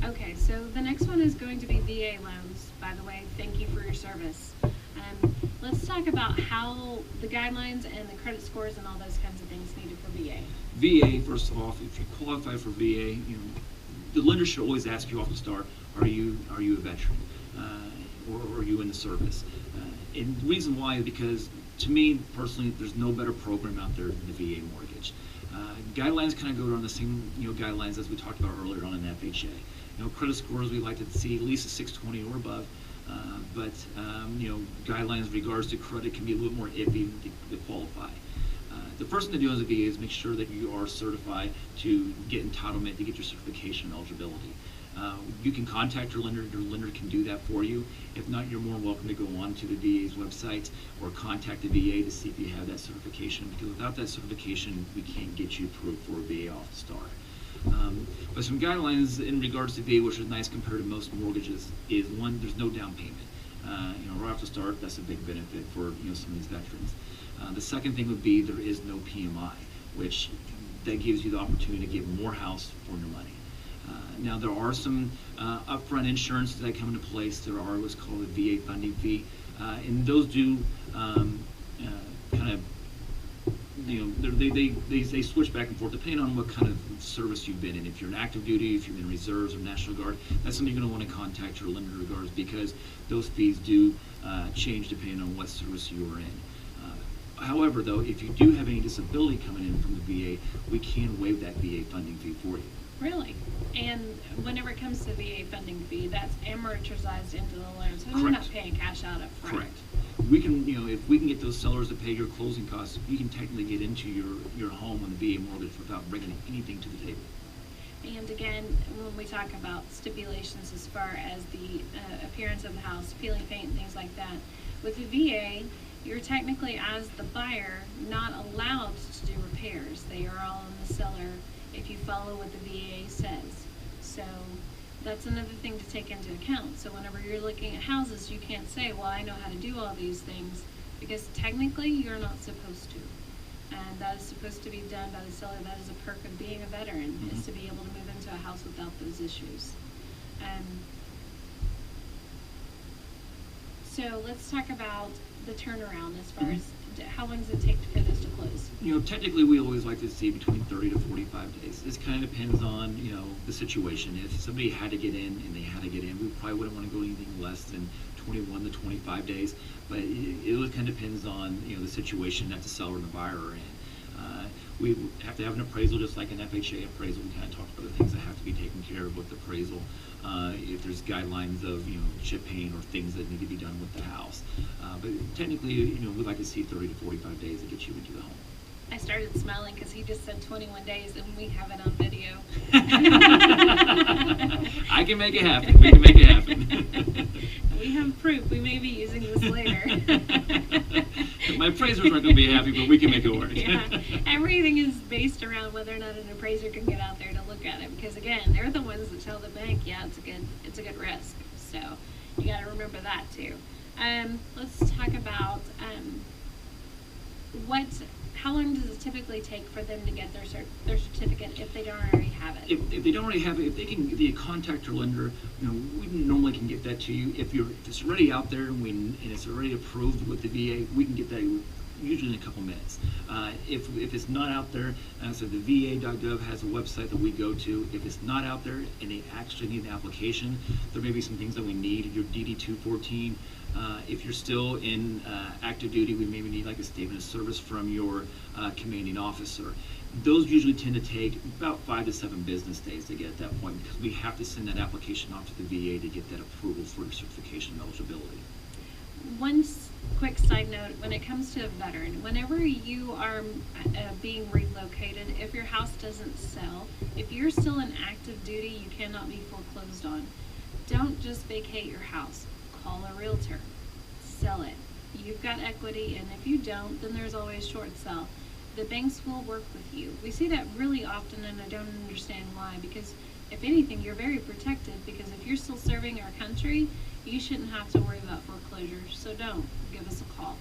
Okay, so the next one is going to be VA loans. By the way, thank you for your service. Let's talk about how the guidelines and the credit scores and all those kinds of things needed for VA. VA, first of all, if you qualify for VA, the lender should always ask you off the start, are you a veteran, or are you in the service? And the reason why is because, to me personally, there's no better program out there than the VA mortgage. Guidelines kind of go around the same guidelines as we talked about earlier on in FHA. Credit scores we like to see at least a 620 or above, but guidelines in regards to credit can be a little more iffy to qualify. The first thing to do as a VA is make sure that you are certified to get entitlement, to get your certification and eligibility. You can contact your lender can do that for you. If not, you're more welcome to go on to the VA's website or contact the VA to see if you have that certification, because without that certification, we can't get you approved for a VA off the start. But some guidelines in regards to VA, which is nice compared to most mortgages, is one, there's no down payment. Right off the start, that's a big benefit for some of these veterans. The second thing would be there is no PMI, which that gives you the opportunity to get more house for your money. Now there are some upfront insurances that come into place. There are what's called a VA funding fee, and those do kind of they switch back and forth depending on what kind of service you've been in. If you're in active duty, if you're in reserves or National Guard, that's something you're going to want to contact your lender in regards, because those fees do change depending on what service you're in. However, though, if you do have any disability coming in from the VA, we can waive that VA funding fee for you. Really? And whenever it comes to VA funding fee, that's amortized into the loan, so Correct. you're not paying cash out up front. Correct. We can, if we can get those sellers to pay your closing costs, you can technically get into your home on the VA mortgage without bringing anything to the table. And again, when we talk about stipulations as far as the appearance of the house, peeling paint and things like that, with the VA, you're technically, as the buyer, not allowed to do repairs. They are all on the seller if you follow what the VA says. So that's another thing to take into account. So whenever you're looking at houses, you can't say, well, I know how to do all these things, because technically you're not supposed to. And that is supposed to be done by the seller. That is a perk of being a veteran, is to be able to move into a house without those issues. So let's talk about the turnaround as far as how long does it take for this to close? Technically we always like to see between 30 to 45 days. This kind of depends on, the situation. If somebody had to get in and they had to get in, we probably wouldn't want to go anything less than 21 to 25 days. But it kind of depends on, the situation that the seller and the buyer are in. We have to have an appraisal, just like an FHA appraisal. We kind of talked about the things that have to be taken care of with the appraisal. If there's guidelines of, chip paint or things that need to be done with the house. But technically, we'd like to see 30 to 45 days to get you into the home. I started smiling because he just said 21 days and we have it on video. I can make it happen. We can make it happen. We have proof. We may be using this later. My appraisers aren't going to be happy, but we can make it work. Yeah. Everything is based around whether or not an appraiser can get out there to look at it, because again, they're the ones that tell the bank, yeah, it's a good risk. So you got to remember that too. Let's talk about how long does it typically take for them to get their certificate if they don't already have it? If they don't already have it, if they contact your lender, we normally can get that to you. If it's already out there and it's already approved with the VA, we can get that usually in a couple minutes. If it's not out there, so the VA.gov has a website that we go to. If it's not out there and they actually need an application, there may be some things that we need. Your DD-214. If you're still in active duty, we maybe need like a statement of service from your commanding officer. Those usually tend to take about 5 to 7 business days to get at that point, because we have to send that application off to the VA to get that approval for certification and eligibility. One quick side note, when it comes to a veteran, whenever you are being relocated, if your house doesn't sell, if you're still in active duty, you cannot be foreclosed on. Don't just vacate your house. Call a realtor. Sell it. You've got equity, and if you don't, then there's always short sell. The banks will work with you. We see that really often, and I don't understand why, because if anything, you're very protected, because if you're still serving our country, you shouldn't have to worry about foreclosure. So don't. Give us a call.